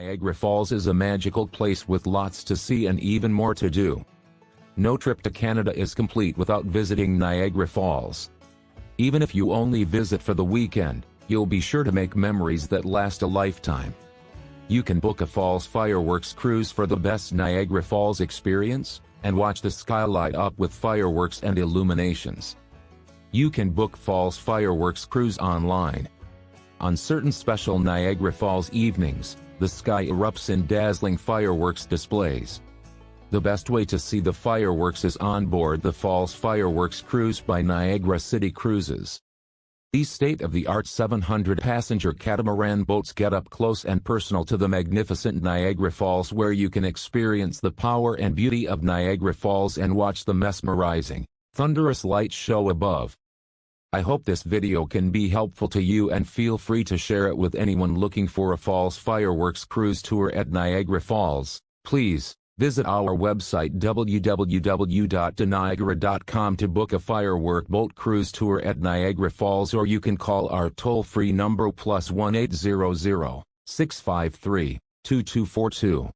Niagara Falls is a magical place with lots to see and even more to do. No trip to Canada is complete without visiting Niagara Falls. Even if you only visit for the weekend, you'll be sure to make memories that last a lifetime. You can book a falls fireworks cruise for the best Niagara Falls experience, and watch the sky light up with fireworks and illuminations. You can book falls fireworks cruise online. On certain special Niagara Falls evenings, the sky erupts in dazzling fireworks displays. The best way to see the fireworks is on board the Falls Fireworks Cruise by Niagara City Cruises. These state-of-the-art 700-passenger catamaran boats get up close and personal to the magnificent Niagara Falls, where you can experience the power and beauty of Niagara Falls and watch the mesmerizing, thunderous light show above. I hope this video can be helpful to you, and feel free to share it with anyone looking for a falls fireworks cruise tour at Niagara Falls. Please visit our website www.ToNiagara.com to book a firework boat cruise tour at Niagara Falls, or you can call our toll-free number +1 800 653 2242.